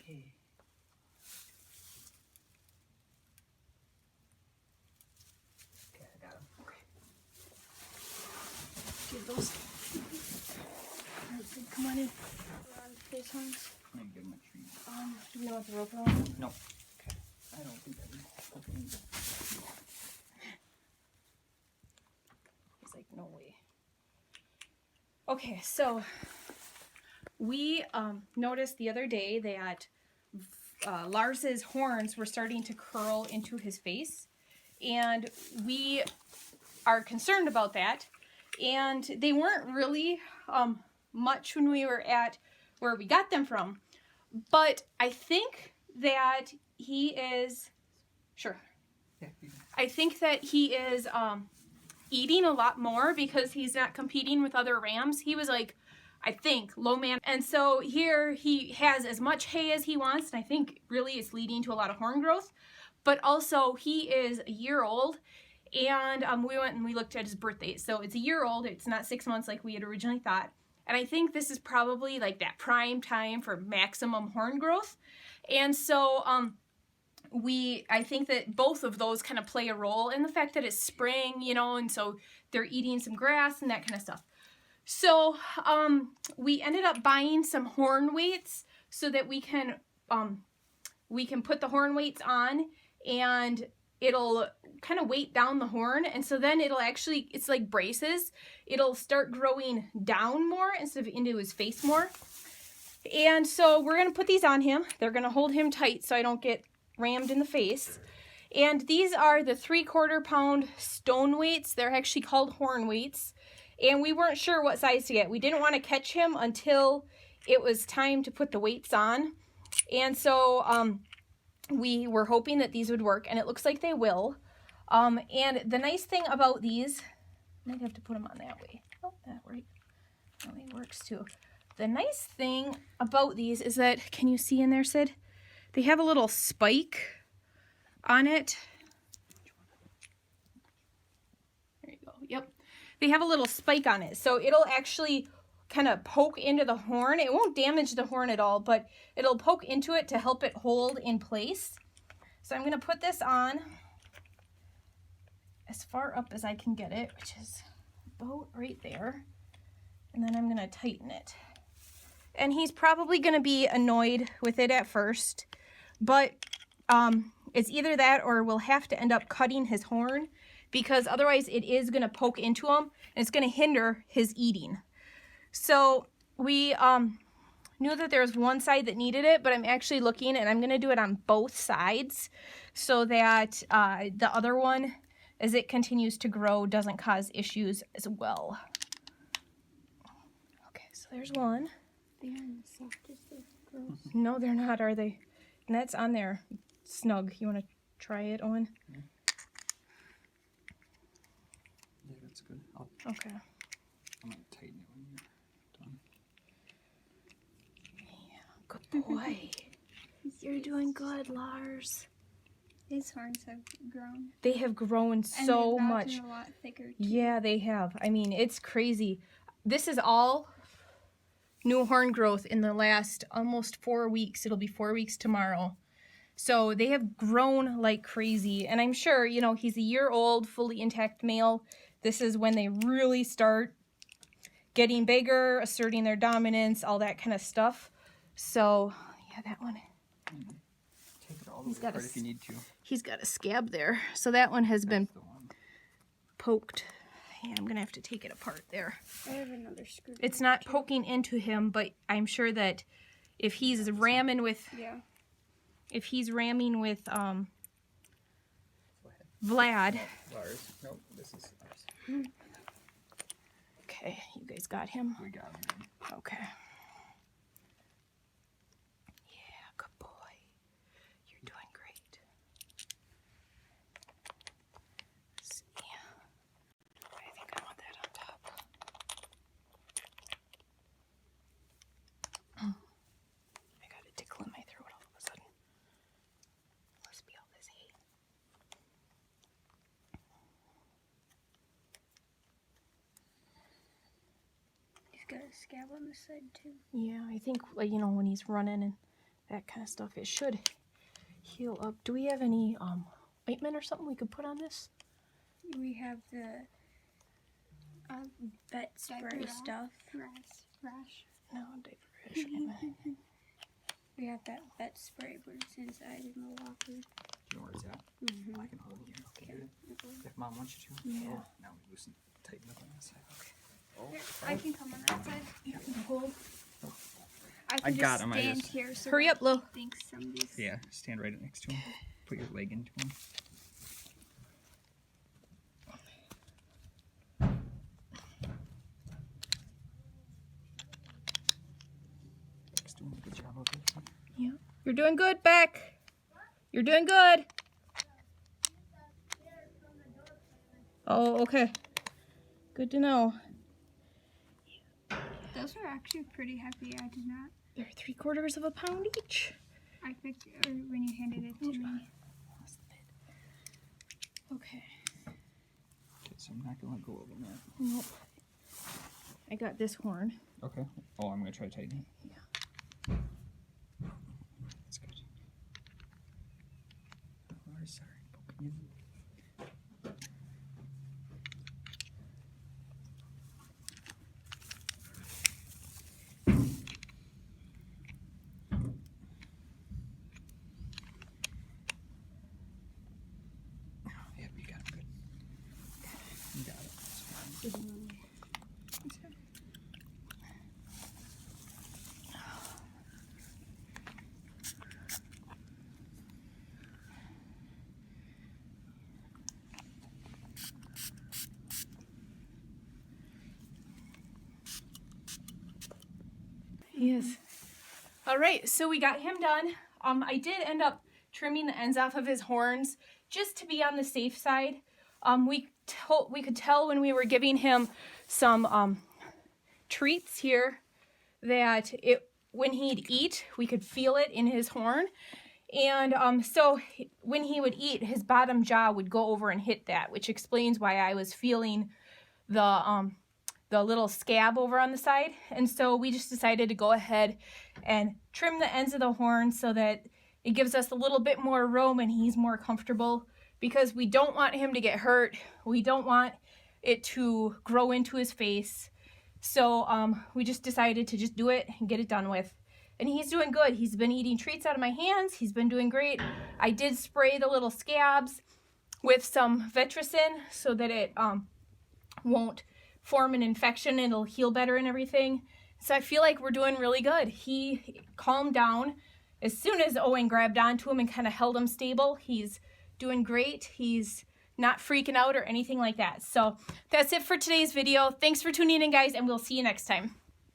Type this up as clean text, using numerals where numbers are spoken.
Okay. Okay, I got him. Okay. Give those. All right, good. Come on in. Face ones. I'm gonna give him a treat. Do we want the rope on? No. Okay. I don't think I do. Okay. He's like, no way. Okay, so we noticed the other day that Lars's horns were starting to curl into his face, and we are concerned about that. And they weren't really much when we were at where we got them from, but I think that he is sure. Yeah, I think that he is eating a lot more because he's not competing with other rams. He was like, I think, low man. And so here he has as much hay as he wants, and I think really it's leading to a lot of horn growth. But also he is a year old, and we went and we looked at his birth date. So it's a year old. It's not 6 months like we had originally thought. And I think this is probably like that prime time for maximum horn growth. And so I think that both of those kind of play a role in the fact that it's spring, you know, and so they're eating some grass and that kind of stuff. So we ended up buying some horn weights so that we can put the horn weights on, and it'll kind of weight down the horn, and so then it'll actually, it's like braces, it'll start growing down more instead of into his face more. And so we're going to put these on him. They're going to hold him tight so I don't get rammed in the face. And these are the 3/4 pound stone weights. They're actually called horn weights. And we weren't sure what size to get. We didn't want to catch him until it was time to put the weights on. And so we were hoping that these would work, and it looks like they will. And the nice thing about these, I might have to put them on that way. Oh, that right. That way works too. The nice thing about these is that, can you see in there, Sid? They have a little spike on it. There you go. Yep. They have a little spike on it. So it'll actually kind of poke into the horn. It won't damage the horn at all, but it'll poke into it to help it hold in place. So I'm going to put this on as far up as I can get it, which is about right there. And then I'm going to tighten it. And he's probably going to be annoyed with it at first, but it's either that or we'll have to end up cutting his horn, because otherwise it is going to poke into him and it's going to hinder his eating. So we knew that there was one side that needed it, but I'm actually looking, and I'm going to do it on both sides so that the other one, as it continues to grow, doesn't cause issues as well. Okay, so there's one. They aren't the softest of girls. No, they're not, are they? And that's on there, snug. You want to try it, Owen? Yeah, that's good. Okay. I'm gonna tighten it when you're done. Yeah, good boy. You're doing good, Lars. His horns have grown. They have grown And so they've much. gotten a lot thicker too. Yeah, they have. I mean, it's crazy. This is all new horn growth in the last almost 4 weeks. It'll be 4 weeks tomorrow. So they have grown like crazy. And I'm sure, you know, he's a year old, fully intact male. This is when they really start getting bigger, asserting their dominance, all that kind of stuff. So, yeah, that one. Take it all the He's way got apart a if you need to. He's got a scab there. So that one has been That's the one. poked. Yeah, I'm going to have to take it apart there. I have another screw. It's not poking into him, but I'm sure that if he's ramming with Yeah. Vlad, Lars. Nope, this is ours. okay, you guys got him? We got him. Okay. Yeah, good boy. You're doing great. Let's see. I think I want that on top. I got a tickle in my throat all of a sudden. Must be all this hay. He's got a scab on the side too. Yeah, I think, like, you know, when he's running and that kind of stuff. It should heal up. Do we have any ointment or something we could put on this? We have the vet spray Diaper stuff. Rash. No, diaper rash ointment. We have that vet spray, but it's inside in the locker. Do you know where it's at? Mm-hmm. I can hold it here. Okay, good. If mom wants you to. Yeah. Oh, now we loosen, tighten up on that side. Okay. Oh, I can come on that side. Yeah, hold. I I can got just 'em, I stand just- here so Hurry up, Lo. I think somebody's... yeah, stand right next to him. Put your leg into him. He's doing a good job of it. Yeah. You're doing good, Beck. You're doing good. Oh, okay. Good to know. Those are actually pretty heavy. I did not... They're 3/4 of a pound each. I picked it when you handed it to me. Okay. Okay, so I'm not gonna let go of him yet. Nope. I got this horn. Okay. Oh, I'm gonna try to tighten it. Yeah. That's good. Oh, sorry. Poking you. Yeah, we got it good. You got it. That's fine. He is. All right, so we got him done. I did end up trimming the ends off of his horns just to be on the safe side. We could tell when we were giving him some treats here that when he'd eat, we could feel it in his horn. And so when he would eat, his bottom jaw would go over and hit that, which explains why I was feeling the little scab over on the side. And so we just decided to go ahead and trim the ends of the horn so that it gives us a little bit more room and he's more comfortable, because we don't want him to get hurt. We don't want it to grow into his face. So we just decided to just do it and get it done with. And he's doing good. He's been eating treats out of my hands. He's been doing great. I did spray the little scabs with some Vetricin so that it won't form an infection. It'll heal better and everything. So I feel like we're doing really good. He calmed down as soon as Owen grabbed onto him and kind of held him stable. He's doing great. He's not freaking out or anything like that. So that's it for today's video. Thanks for tuning in, guys, and we'll see you next time.